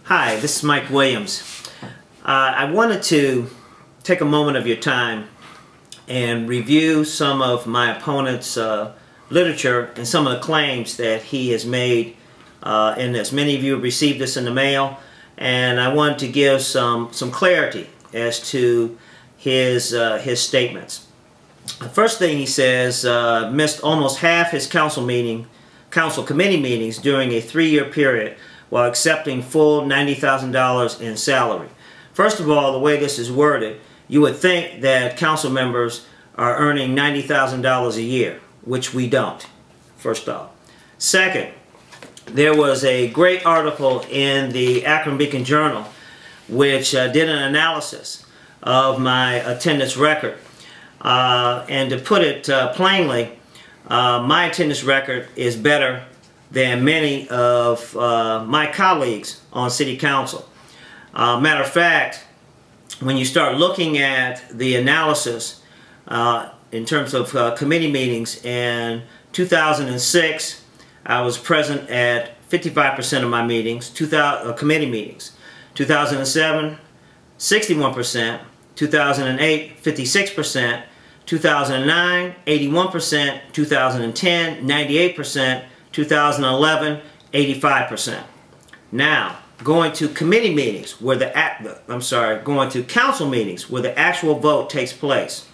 Hi, this is Mike Williams. I wanted to take a moment of your time and review some of my opponent's literature and some of the claims that he has made in this. Many of you have received this in the mail, and I wanted to give some clarity as to his statements. The first thing he says, missed almost half his council committee meetings during a 3-year period while accepting full $90,000 in salary. First of all, the way this is worded, you would think that council members are earning $90,000 a year, which we don't, first off. Second, there was a great article in the Akron Beacon Journal which did an analysis of my attendance record. And to put it plainly, my attendance record is better than many of my colleagues on City Council. Matter of fact, when you start looking at the analysis in terms of committee meetings, in 2006 I was present at 55% of my meetings, committee meetings. 2007, 61%, 2008, 56%, 2009, 81%, 2010, 98%, 2011, 85%. Now, going to committee meetings where going to council meetings where the actual vote takes place.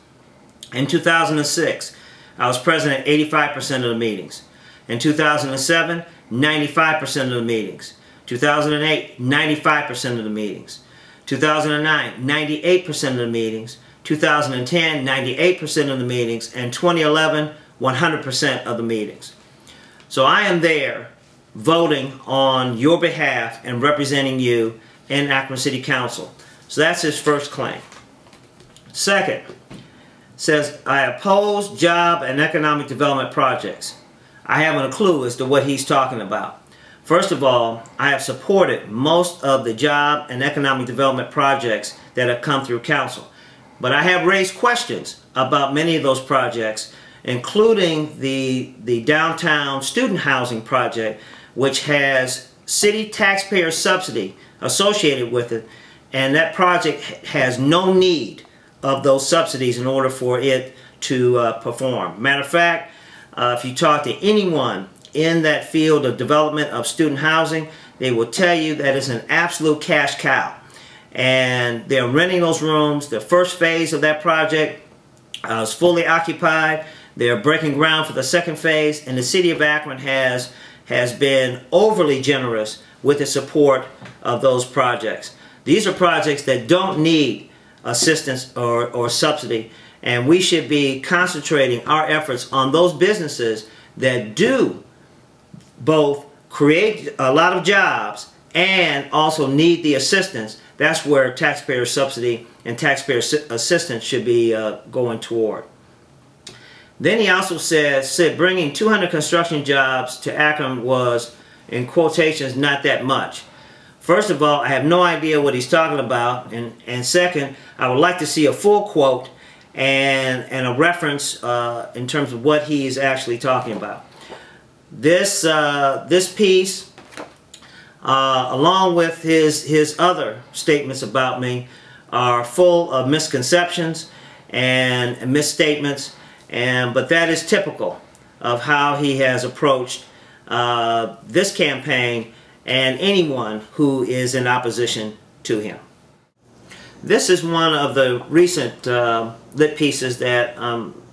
In 2006, I was present at 85% of the meetings. In 2007, 95% of the meetings. 2008, 95% of the meetings. 2009, 98% of the meetings. 2010, 98% of the meetings. And 2011, 100% of the meetings. So I am there voting on your behalf and representing you in Akron City Council. So that's his first claim. Second, says, I oppose job and economic development projects. I haven't a clue as to what he's talking about. First of all, I have supported most of the job and economic development projects that have come through council. But I have raised questions about many of those projects, including the downtown student housing project, which has city taxpayer subsidy associated with it, and that project has no need of those subsidies in order for it to perform. Matter of fact, if you talk to anyone in that field of development of student housing, they will tell you that it's an absolute cash cow. And they're renting those rooms. The first phase of that project is fully occupied. They're breaking ground for the second phase, and the city of Akron has been overly generous with the support of those projects. These are projects that don't need assistance or subsidy, and we should be concentrating our efforts on those businesses that do both create a lot of jobs and also need the assistance. That's where taxpayer subsidy and taxpayer assistance should be going toward. Then he also said bringing 200 construction jobs to Akron was, in quotations, not that much. First of all, I have no idea what he's talking about, and second, I would like to see a full quote and a reference in terms of what he is actually talking about. This piece, along with his other statements about me, are full of misconceptions and misstatements. But that is typical of how he has approached this campaign and anyone who is in opposition to him. This is one of the recent lit pieces that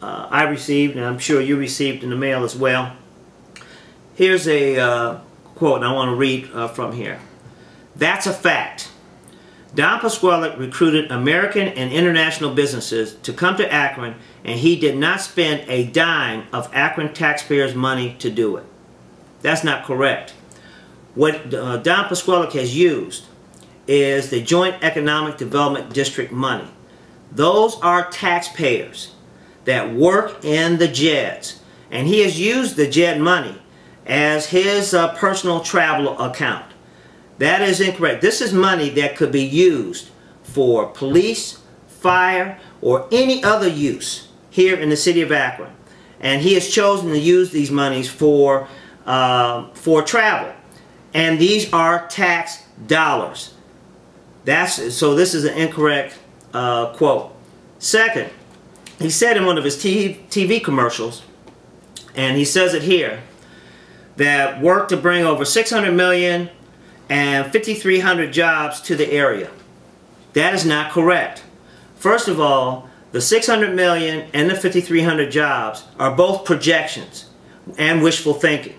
I received, and I'm sure you received in the mail as well. Here's a quote, and I want to read from here. That's a fact. Don Plusquellic recruited American and international businesses to come to Akron, and he did not spend a dime of Akron taxpayers' money to do it. That's not correct. What Don Plusquellic has used is the Joint Economic Development District money. Those are taxpayers that work in the JEDs, and he has used the JED money as his personal travel account. That is incorrect. This is money that could be used for police, fire, or any other use here in the city of Akron. And he has chosen to use these monies for travel. and these are tax dollars. So this is an incorrect quote. Second, he said in one of his TV commercials, and he says it here, that work to bring over 600 million and 5,300 jobs to the area. That is not correct. First of all, the 600 million and the 5,300 jobs are both projections and wishful thinking.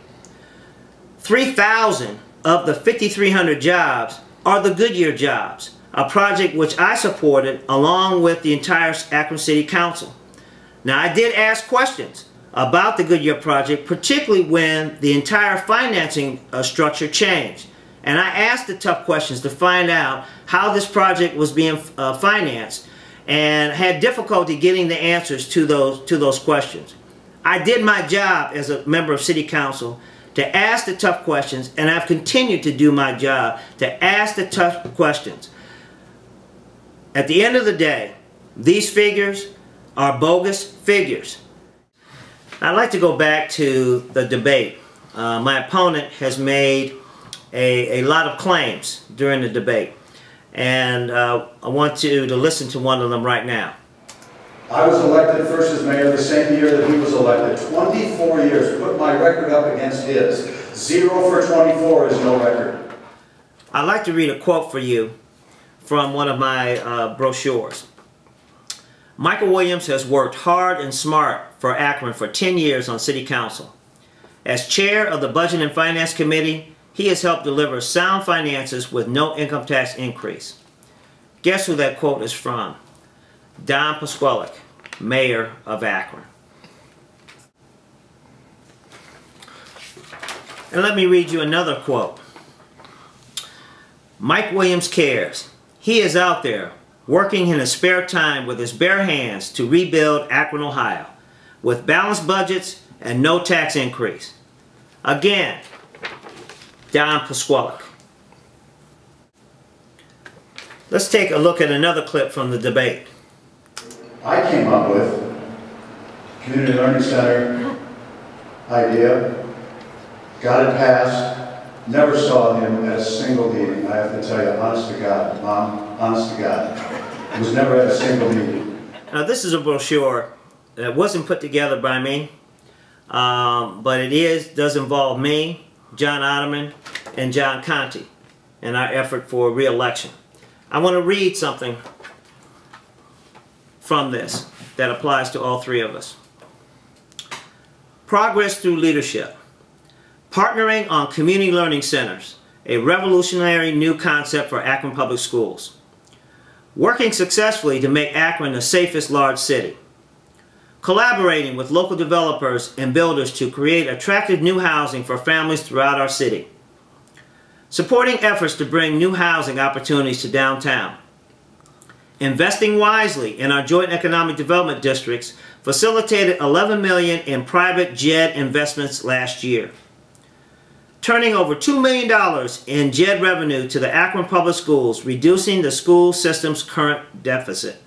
3,000 of the 5,300 jobs are the Goodyear jobs, a project which I supported along with the entire Akron City Council. Now, I did ask questions about the Goodyear project, particularly when the entire financing structure changed. And I asked the tough questions to find out how this project was being financed, and had difficulty getting the answers to those questions. I did my job as a member of City Council to ask the tough questions, and I've continued to do my job to ask the tough questions. At the end of the day, these figures are bogus figures. I'd like to go back to the debate. My opponent has made a lot of claims during the debate, and I want you to listen to one of them right now. I was elected first as mayor the same year that he was elected. 24 years. Put my record up against his. 0 for 24 is no record. I'd like to read a quote for you from one of my brochures. Michael Williams has worked hard and smart for Akron for 10 years on City Council. As chair of the Budget and Finance Committee, he has helped deliver sound finances with no income tax increase. Guess who that quote is from? Don Plusquellic, mayor of Akron. And let me read you another quote. Mike Williams cares. He is out there working in his spare time with his bare hands to rebuild Akron, Ohio, with balanced budgets and no tax increase. Again, Don Plusquellic. Let's take a look at another clip from the debate. I came up with community learning center idea, got it passed, never saw him at a single meeting. I have to tell you, honest to God, Mom, honest to God, was never at a single meeting. Now this is a brochure that wasn't put together by me, but it does involve me, John Otterman, and John Conte in our effort for re-election. I want to read something from this that applies to all three of us. Progress through leadership. Partnering on community learning centers, a revolutionary new concept for Akron Public Schools. Working successfully to make Akron the safest large city. Collaborating with local developers and builders to create attractive new housing for families throughout our city. Supporting efforts to bring new housing opportunities to downtown. Investing wisely in our joint economic development districts facilitated $11 million in private JED investments last year. Turning over $2 million in JED revenue to the Akron Public Schools, reducing the school system's current deficit.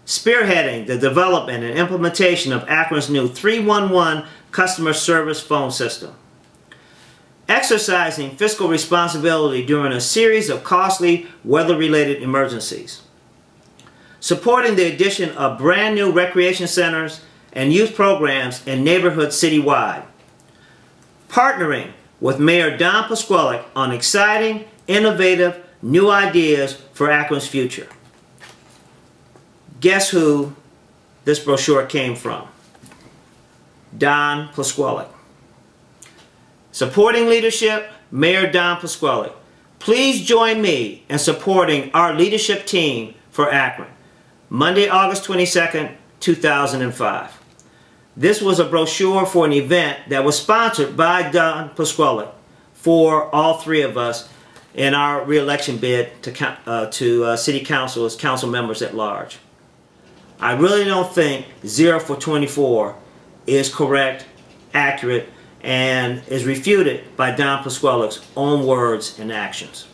Spearheading the development and implementation of Akron's new 311 customer service phone system. Exercising fiscal responsibility during a series of costly weather-related emergencies. Supporting the addition of brand new recreation centers and youth programs in neighborhoods citywide. Partnering with Mayor Don Plusquellic on exciting, innovative, new ideas for Akron's future. Guess who this brochure came from? Don Plusquellic. Supporting leadership, Mayor Don Plusquellic. Please join me in supporting our leadership team for Akron. Monday, August 22nd, 2005. This was a brochure for an event that was sponsored by Don Plusquellic for all three of us in our re-election bid to City Council as council members at large. I really don't think 0 for 24 is correct, accurate, and is refuted by Don Plusquellic's own words and actions.